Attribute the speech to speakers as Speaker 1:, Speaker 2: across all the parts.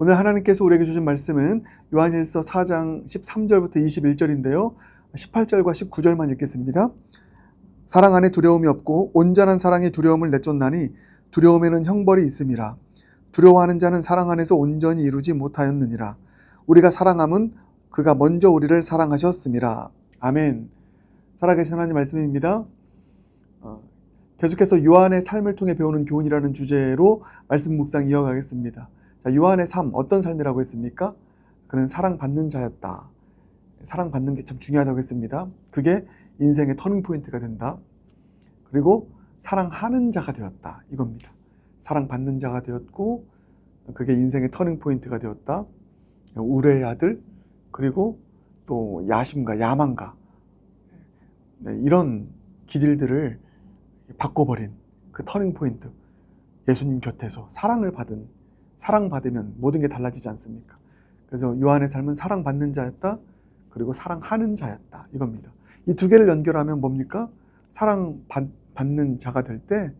Speaker 1: 오늘 하나님께서 우리에게 주신 말씀은 요한일서 4장 13절부터 21절인데요. 18절과 19절만 읽겠습니다. 사랑 안에 두려움이 없고 온전한 사랑이 두려움을 내쫓나니 두려움에는 형벌이 있음이라. 두려워하는 자는 사랑 안에서 온전히 이루지 못하였느니라. 우리가 사랑함은 그가 먼저 우리를 사랑하셨음이라. 아멘. 살아계신 하나님 말씀입니다. 계속해서 요한의 삶을 통해 배우는 교훈이라는 주제로 말씀 묵상 이어가겠습니다. 자, 요한의 삶, 어떤 삶이라고 했습니까? 그는 사랑받는 자였다. 사랑받는 게 참 중요하다고 했습니다. 그게 인생의 터닝포인트가 된다. 그리고 사랑하는 자가 되었다. 이겁니다. 사랑받는 자가 되었고 그게 인생의 터닝포인트가 되었다. 우레의 아들, 그리고 또 야심과 야망과 이런 기질들을 바꿔버린 그 터닝포인트, 예수님 곁에서 사랑받으면 모든 게 달라지지 않습니까? 그래서 요한의 삶은 사랑받는 자였다, 그리고 사랑하는 자였다, 이겁니다. 이 두 개를 연결하면 뭡니까? 사랑받는 자가 될 때,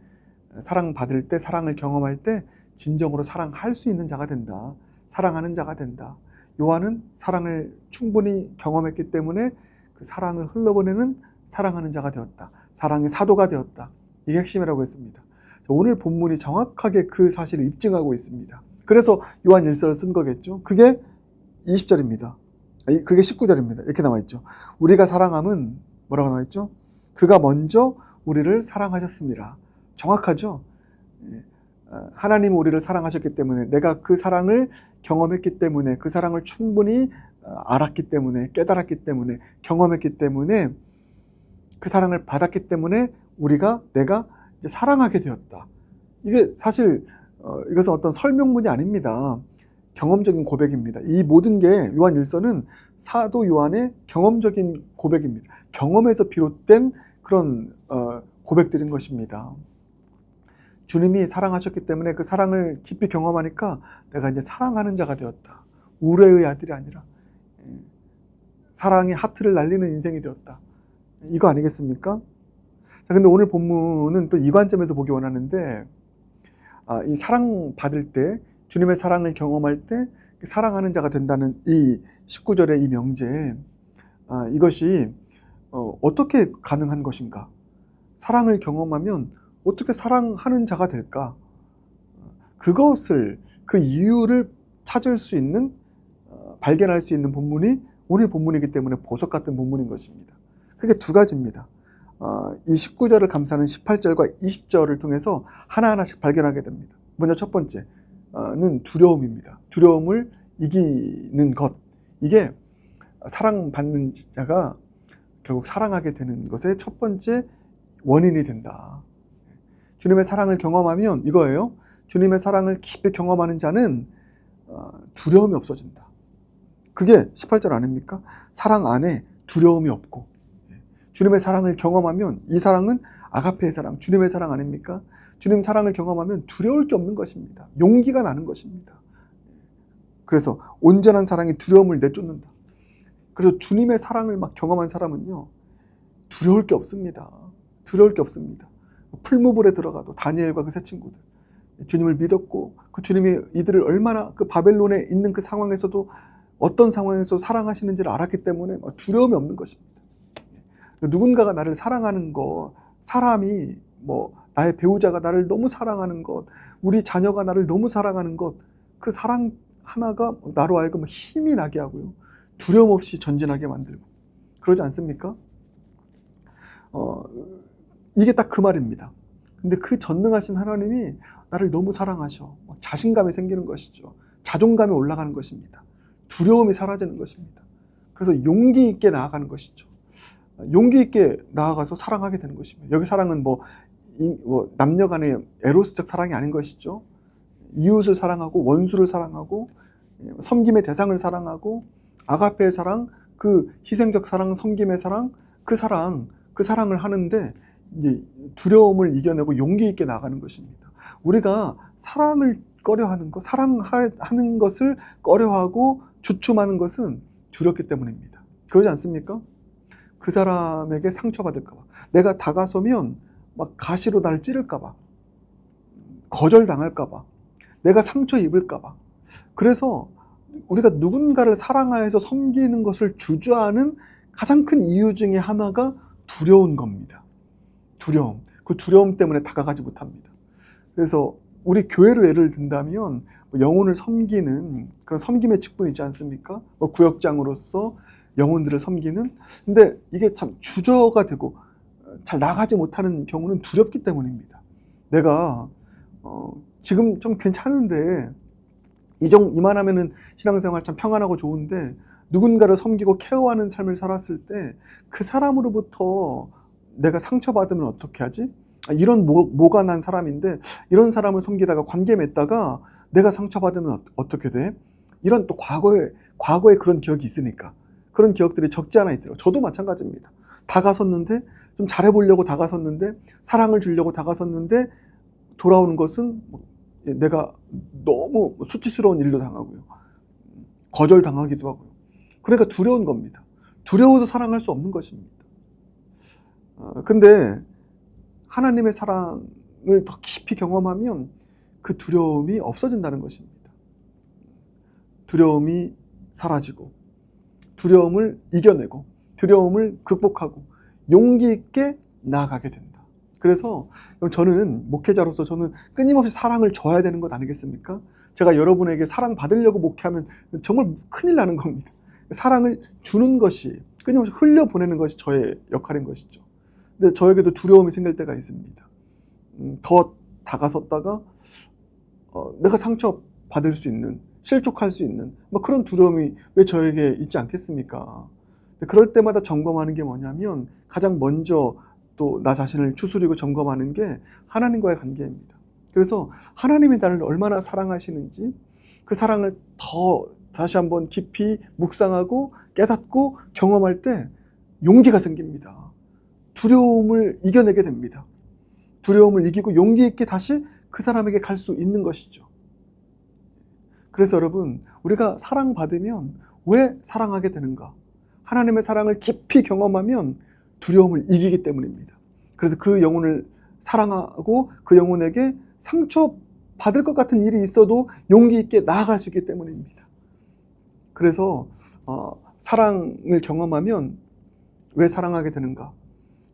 Speaker 1: 사랑받을 때, 사랑을 경험할 때 진정으로 사랑할 수 있는 자가 된다. 사랑하는 자가 된다. 요한은 사랑을 충분히 경험했기 때문에 그 사랑을 흘러보내는 사랑하는 자가 되었다. 사랑의 사도가 되었다. 이게 핵심이라고 했습니다. 오늘 본문이 정확하게 그 사실을 입증하고 있습니다. 그래서 요한 1서를 쓴 거겠죠. 그게 20절입니다. 그게 19절입니다. 이렇게 나와있죠. 우리가 사랑함은 뭐라고 나와있죠? 그가 먼저 우리를 사랑하셨습니다. 정확하죠? 하나님이 우리를 사랑하셨기 때문에, 내가 그 사랑을 경험했기 때문에, 그 사랑을 충분히 알았기 때문에, 깨달았기 때문에, 경험했기 때문에, 그 사랑을 받았기 때문에 내가 이제 사랑하게 되었다. 이게 사실 이것은 어떤 설명문이 아닙니다. 경험적인 고백입니다. 이 모든 게 요한 1서는 사도 요한의 경험적인 고백입니다. 경험에서 비롯된 그런 고백들인 것입니다. 주님이 사랑하셨기 때문에 그 사랑을 깊이 경험하니까 내가 이제 사랑하는 자가 되었다. 우레의 아들이 아니라 사랑의 하트를 날리는 인생이 되었다. 이거 아니겠습니까? 자, 근데 오늘 본문은 또 이 관점에서 보기 원하는데, 이 사랑받을 때, 주님의 사랑을 경험할 때 사랑하는 자가 된다는 이 19절의 이 명제, 이것이 어떻게 가능한 것인가? 사랑을 경험하면 어떻게 사랑하는 자가 될까? 그 이유를 찾을 수 있는, 발견할 수 있는 본문이 오늘 본문이기 때문에 보석 같은 본문인 것입니다. 그게 두 가지입니다. 이 19절을 감싸는 18절과 20절을 통해서 하나하나씩 발견하게 됩니다. 먼저 첫 번째는 두려움입니다. 두려움을 이기는 것. 이게 사랑받는 자가 결국 사랑하게 되는 것의 첫 번째 원인이 된다. 주님의 사랑을 경험하면 이거예요. 주님의 사랑을 깊이 경험하는 자는 두려움이 없어진다. 그게 18절 아닙니까? 사랑 안에 두려움이 없고, 주님의 사랑을 경험하면 이 사랑은 아가페의 사랑, 주님의 사랑 아닙니까? 주님 사랑을 경험하면 두려울 게 없는 것입니다. 용기가 나는 것입니다. 그래서 온전한 사랑이 두려움을 내쫓는다. 그래서 주님의 사랑을 막 경험한 사람은요, 두려울 게 없습니다. 두려울 게 없습니다. 풀무불에 들어가도 다니엘과 그 세 친구들, 주님을 믿었고 그 주님이 이들을 얼마나 그 바벨론에 있는 그 상황에서도 어떤 상황에서 사랑하시는지를 알았기 때문에 두려움이 없는 것입니다. 누군가가 나를 사랑하는 것, 사람이 나의 배우자가 나를 너무 사랑하는 것, 우리 자녀가 나를 너무 사랑하는 것, 그 사랑 하나가 나로 하여금 힘이 나게 하고요, 두려움 없이 전진하게 만들고, 그러지 않습니까? 이게 딱 그 말입니다. 근데 그 전능하신 하나님이 나를 너무 사랑하셔. 자신감이 생기는 것이죠. 자존감이 올라가는 것입니다. 두려움이 사라지는 것입니다. 그래서 용기 있게 나아가는 것이죠. 용기 있게 나아가서 사랑하게 되는 것입니다. 여기 사랑은 남녀 간의 에로스적 사랑이 아닌 것이죠. 이웃을 사랑하고, 원수를 사랑하고, 섬김의 대상을 사랑하고, 아가페의 사랑, 그 희생적 사랑, 섬김의 사랑, 그 사랑을 하는데 이제 두려움을 이겨내고 용기 있게 나가는 것입니다. 우리가 사랑을 꺼려하는 것, 사랑하는 것을 꺼려하고 주춤하는 것은 두렵기 때문입니다. 그러지 않습니까? 그 사람에게 상처받을까 봐, 내가 다가서면 막 가시로 나를 찌를까 봐, 거절당할까 봐, 내가 상처 입을까 봐, 그래서 우리가 누군가를 사랑하여서 섬기는 것을 주저하는 가장 큰 이유 중에 하나가 두려운 겁니다. 두려움. 그 두려움 때문에 다가가지 못합니다. 그래서 우리 교회로 예를 든다면 영혼을 섬기는 그런 섬김의 직분이 있지 않습니까? 구역장으로서 영혼들을 섬기는. 근데 이게 참 주저가 되고 잘 나가지 못하는 경우는 두렵기 때문입니다. 내가 지금 좀 괜찮은데 이만하면은 신앙생활 참 평안하고 좋은데 누군가를 섬기고 케어하는 삶을 살았을 때 그 사람으로부터 내가 상처받으면 어떻게 하지? 이런 모가 난 사람인데 이런 사람을 섬기다가 관계 맺다가 내가 상처받으면 어떻게 돼? 이런 또 과거에 그런 기억이 있으니까 그런 기억들이 적지 않아 있더라고요. 저도 마찬가지입니다. 다가섰는데 좀 잘해보려고 다가섰는데 사랑을 주려고 다가섰는데 돌아오는 것은 내가 너무 수치스러운 일도 당하고요. 거절당하기도 하고요. 그러니까 두려운 겁니다. 두려워서 사랑할 수 없는 것입니다. 근데 하나님의 사랑을 더 깊이 경험하면 그 두려움이 없어진다는 것입니다. 두려움이 사라지고 두려움을 이겨내고 두려움을 극복하고 용기 있게 나아가게 된다. 그래서 저는 목회자로서 저는 끊임없이 사랑을 줘야 되는 것 아니겠습니까? 제가 여러분에게 사랑 받으려고 목회하면 정말 큰일 나는 겁니다. 사랑을 주는 것이 끊임없이 흘려보내는 것이 저의 역할인 것이죠. 근데 저에게도 두려움이 생길 때가 있습니다. 더 다가섰다가 내가 상처받을 수 있는, 실족할 수 있는 그런 두려움이 왜 저에게 있지 않겠습니까? 그럴 때마다 점검하는 게 뭐냐면 가장 먼저 또 나 자신을 추스리고 점검하는 게 하나님과의 관계입니다. 그래서 하나님이 나를 얼마나 사랑하시는지 그 사랑을 더 다시 한번 깊이 묵상하고 깨닫고 경험할 때 용기가 생깁니다. 두려움을 이겨내게 됩니다. 두려움을 이기고 용기 있게 다시 그 사람에게 갈 수 있는 것이죠. 그래서 여러분, 우리가 사랑받으면 왜 사랑하게 되는가? 하나님의 사랑을 깊이 경험하면 두려움을 이기기 때문입니다. 그래서 그 영혼을 사랑하고 그 영혼에게 상처받을 것 같은 일이 있어도 용기 있게 나아갈 수 있기 때문입니다. 그래서 사랑을 경험하면 왜 사랑하게 되는가?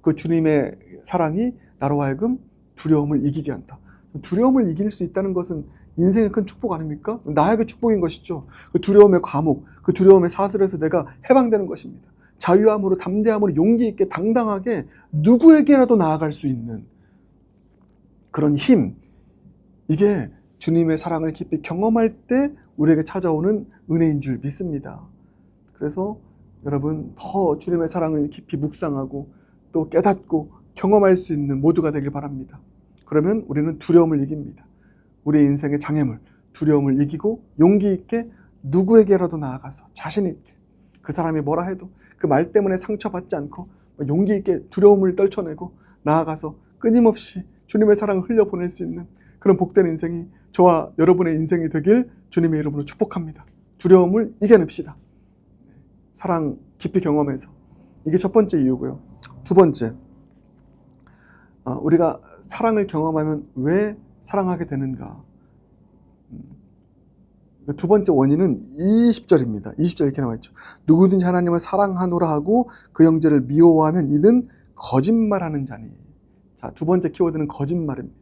Speaker 1: 그 주님의 사랑이 나로 하여금 두려움을 이기게 한다. 두려움을 이길 수 있다는 것은 인생의 큰 축복 아닙니까? 나에게 축복인 것이죠. 그 두려움의 감옥, 그 두려움의 사슬에서 내가 해방되는 것입니다. 자유함으로, 담대함으로, 용기 있게, 당당하게 누구에게라도 나아갈 수 있는 그런 힘, 이게 주님의 사랑을 깊이 경험할 때 우리에게 찾아오는 은혜인 줄 믿습니다. 그래서 여러분, 더 주님의 사랑을 깊이 묵상하고 또 깨닫고 경험할 수 있는 모두가 되길 바랍니다. 그러면 우리는 두려움을 이깁니다. 우리 인생의 장애물, 두려움을 이기고 용기 있게 누구에게라도 나아가서 자신 있게 그 사람이 뭐라 해도 그 말 때문에 상처받지 않고 용기 있게 두려움을 떨쳐내고 나아가서 끊임없이 주님의 사랑을 흘려보낼 수 있는 그런 복된 인생이 저와 여러분의 인생이 되길 주님의 이름으로 축복합니다. 두려움을 이겨냅시다. 사랑 깊이 경험해서. 이게 첫 번째 이유고요. 두 번째, 우리가 사랑을 경험하면 왜 사랑하게 되는가? 두 번째 원인은 20절입니다. 20절 이렇게 나와 있죠. 누구든지 하나님을 사랑하노라 하고 그 형제를 미워하면 이는 거짓말하는 자니. 자, 두 번째 키워드는 거짓말입니다.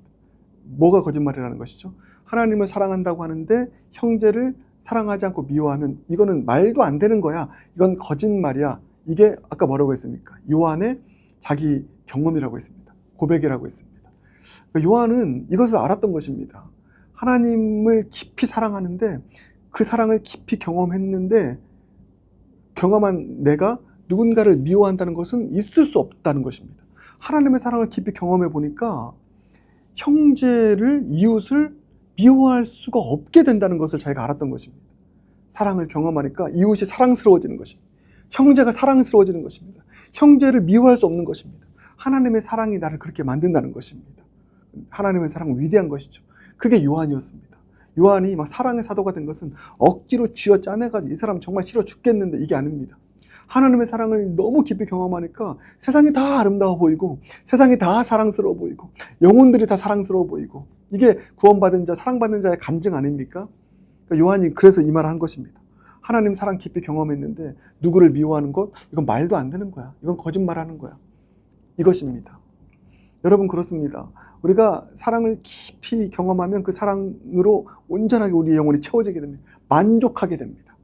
Speaker 1: 뭐가 거짓말이라는 것이죠? 하나님을 사랑한다고 하는데 형제를 사랑하지 않고 미워하면 이거는 말도 안 되는 거야. 이건 거짓말이야. 이게 아까 뭐라고 했습니까? 요한의 자기 경험이라고 했습니다. 고백이라고 했습니다. 요한은 이것을 알았던 것입니다. 하나님을 깊이 사랑하는데 그 사랑을 깊이 경험했는데 경험한 내가 누군가를 미워한다는 것은 있을 수 없다는 것입니다. 하나님의 사랑을 깊이 경험해 보니까 형제를, 이웃을 미워할 수가 없게 된다는 것을 자기가 알았던 것입니다. 사랑을 경험하니까 이웃이 사랑스러워지는 것입니다. 형제가 사랑스러워지는 것입니다. 형제를 미워할 수 없는 것입니다. 하나님의 사랑이 나를 그렇게 만든다는 것입니다. 하나님의 사랑은 위대한 것이죠. 그게 요한이었습니다. 요한이 막 사랑의 사도가 된 것은 억지로 쥐어 짜내가지고 이 사람 정말 싫어 죽겠는데 이게 아닙니다. 하나님의 사랑을 너무 깊이 경험하니까 세상이 다 아름다워 보이고 세상이 다 사랑스러워 보이고 영혼들이 다 사랑스러워 보이고 이게 구원받은 자, 사랑받는 자의 간증 아닙니까? 그러니까 요한이 그래서 이 말을 한 것입니다. 하나님 사랑 깊이 경험했는데 누구를 미워하는 것? 이건 말도 안 되는 거야. 이건 거짓말하는 거야. 이것입니다. 여러분 그렇습니다. 우리가 사랑을 깊이 경험하면 그 사랑으로 온전하게 우리 영혼이 채워지게 됩니다. 만족하게 됩니다.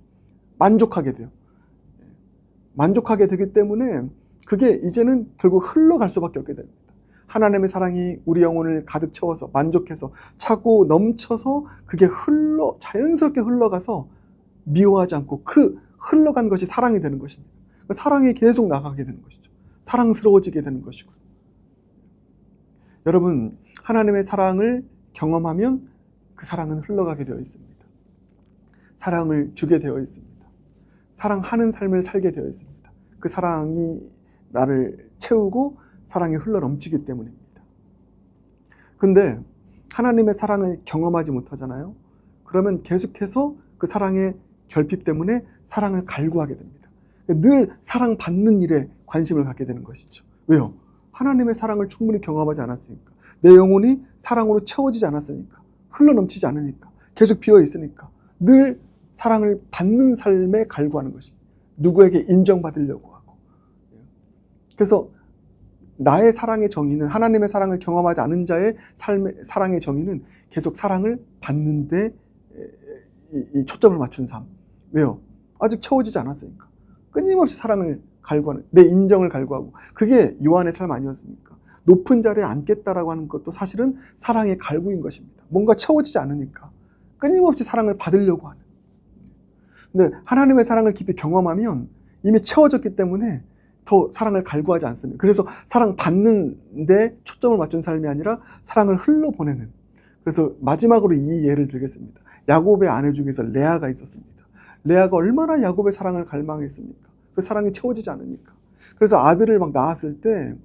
Speaker 1: 만족하게 돼요. 만족하게 되기 때문에 그게 이제는 결국 흘러갈 수밖에 없게 됩니다. 하나님의 사랑이 우리 영혼을 가득 채워서 만족해서 차고 넘쳐서 그게 자연스럽게 흘러가서 미워하지 않고 그 흘러간 것이 사랑이 되는 것입니다. 사랑이 계속 나가게 되는 것이죠. 사랑스러워지게 되는 것이고요. 여러분, 하나님의 사랑을 경험하면 그 사랑은 흘러가게 되어 있습니다. 사랑을 주게 되어 있습니다. 사랑하는 삶을 살게 되어 있습니다. 그 사랑이 나를 채우고 사랑이 흘러 넘치기 때문입니다. 근데 하나님의 사랑을 경험하지 못하잖아요. 그러면 계속해서 그 사랑의 결핍 때문에 사랑을 갈구하게 됩니다. 늘 사랑받는 일에 관심을 갖게 되는 것이죠. 왜요? 하나님의 사랑을 충분히 경험하지 않았으니까. 내 영혼이 사랑으로 채워지지 않았으니까. 흘러넘치지 않으니까. 계속 비어있으니까. 늘 사랑을 받는 삶에 갈구하는 것입니다. 누구에게 인정받으려고 하고. 그래서 나의 사랑의 정의는, 하나님의 사랑을 경험하지 않은 자의 사랑의 정의는 계속 사랑을 받는 데 이 초점을 맞춘 삶. 왜요? 아직 채워지지 않았으니까. 끊임없이 사랑을 갈구하는, 내 인정을 갈구하고. 그게 요한의 삶 아니었습니까? 높은 자리에 앉겠다라고 하는 것도 사실은 사랑의 갈구인 것입니다. 뭔가 채워지지 않으니까 끊임없이 사랑을 받으려고 하는. 근데 하나님의 사랑을 깊이 경험하면 이미 채워졌기 때문에 더 사랑을 갈구하지 않습니다. 그래서 사랑 받는 데 초점을 맞춘 삶이 아니라 사랑을 흘러보내는. 그래서 마지막으로 이 예를 들겠습니다. 야곱의 아내 중에서 레아가 있었습니다. 레아가 얼마나 야곱의 사랑을 갈망했습니까? 그 사랑이 채워지지 않으니까. 그래서 아들을 막 낳았을 때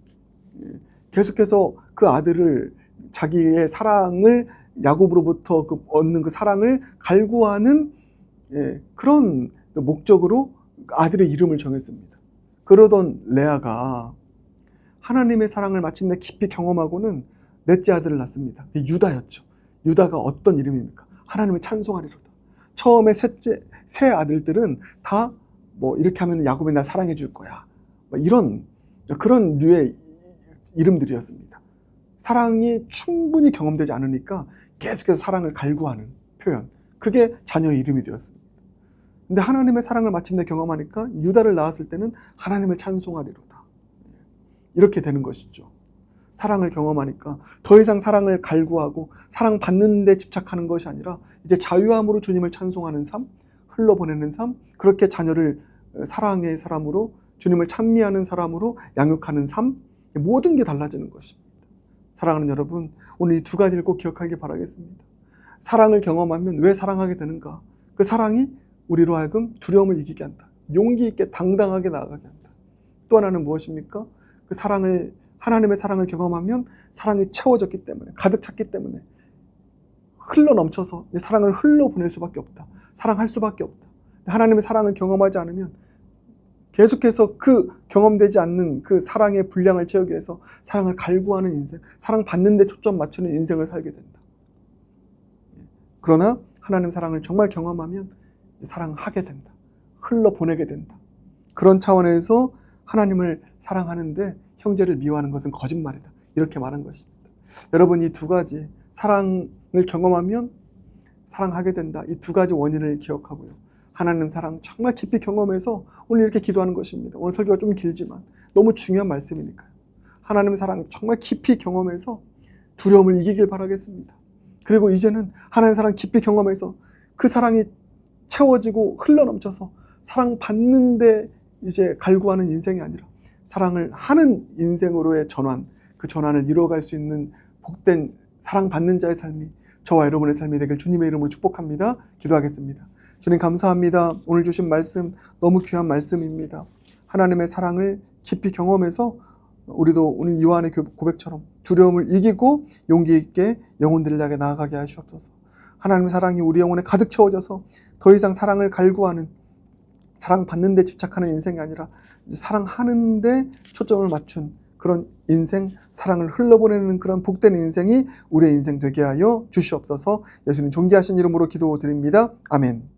Speaker 1: 계속해서 그 아들을, 자기의 사랑을, 야곱으로부터 얻는 그 사랑을 갈구하는 그런 목적으로 아들의 이름을 정했습니다. 그러던 레아가 하나님의 사랑을 마침내 깊이 경험하고는 넷째 아들을 낳습니다. 유다였죠. 유다가 어떤 이름입니까? 하나님을 찬송하리로다. 처음에 세 아들들은 다 뭐 이렇게 하면 야곱이 날 사랑해 줄 거야. 그런 류의 이름들이었습니다. 사랑이 충분히 경험되지 않으니까 계속해서 사랑을 갈구하는 표현. 그게 자녀의 이름이 되었습니다. 근데 하나님의 사랑을 마침내 경험하니까 유다를 낳았을 때는 하나님을 찬송하리로다. 이렇게 되는 것이죠. 사랑을 경험하니까 더 이상 사랑을 갈구하고 사랑받는 데 집착하는 것이 아니라 이제 자유함으로 주님을 찬송하는 삶, 흘러보내는 삶, 그렇게 자녀를 사랑의 사람으로, 주님을 찬미하는 사람으로 양육하는 삶, 모든 게 달라지는 것입니다. 사랑하는 여러분, 오늘 이 두 가지를 꼭 기억하기 바라겠습니다. 사랑을 경험하면 왜 사랑하게 되는가? 그 사랑이 우리로 하여금 두려움을 이기게 한다. 용기 있게 당당하게 나아가게 한다. 또 하나는 무엇입니까? 그 사랑을, 하나님의 사랑을 경험하면 사랑이 채워졌기 때문에, 가득 찼기 때문에 흘러 넘쳐서 사랑을 흘러보낼 수밖에 없다. 사랑할 수밖에 없다. 하나님의 사랑을 경험하지 않으면 계속해서 그 경험되지 않는 그 사랑의 분량을 채우기 위해서 사랑을 갈구하는 인생, 사랑받는 데 초점 맞추는 인생을 살게 된다. 그러나 하나님 사랑을 정말 경험하면 사랑하게 된다. 흘러보내게 된다. 그런 차원에서 하나님을 사랑하는데 형제를 미워하는 것은 거짓말이다. 이렇게 말한 것입니다. 여러분, 이 두 가지, 사랑을 경험하면 사랑하게 된다. 이 두 가지 원인을 기억하고요. 하나님 사랑 정말 깊이 경험해서 오늘 이렇게 기도하는 것입니다. 오늘 설교가 좀 길지만 너무 중요한 말씀이니까요. 하나님 사랑 정말 깊이 경험해서 두려움을 이기길 바라겠습니다. 그리고 이제는 하나님 사랑 깊이 경험해서 그 사랑이 채워지고 흘러넘쳐서 사랑받는데 이제 갈구하는 인생이 아니라 사랑을 하는 인생으로의 전환, 그 전환을 이루어갈 수 있는 복된 사랑받는 자의 삶이 저와 여러분의 삶이 되길 주님의 이름으로 축복합니다. 기도하겠습니다. 주님 감사합니다. 오늘 주신 말씀 너무 귀한 말씀입니다. 하나님의 사랑을 깊이 경험해서 우리도 오늘 요한의 고백처럼 두려움을 이기고 용기 있게 영혼들을 향해 나아가게 하시옵소서. 하나님의 사랑이 우리 영혼에 가득 채워져서 더 이상 사랑을 갈구하는, 사랑받는 데 집착하는 인생이 아니라 사랑하는 데 초점을 맞춘 그런 인생, 사랑을 흘러보내는 그런 복된 인생이 우리의 인생 되게 하여 주시옵소서. 예수님 존귀하신 이름으로 기도드립니다. 아멘.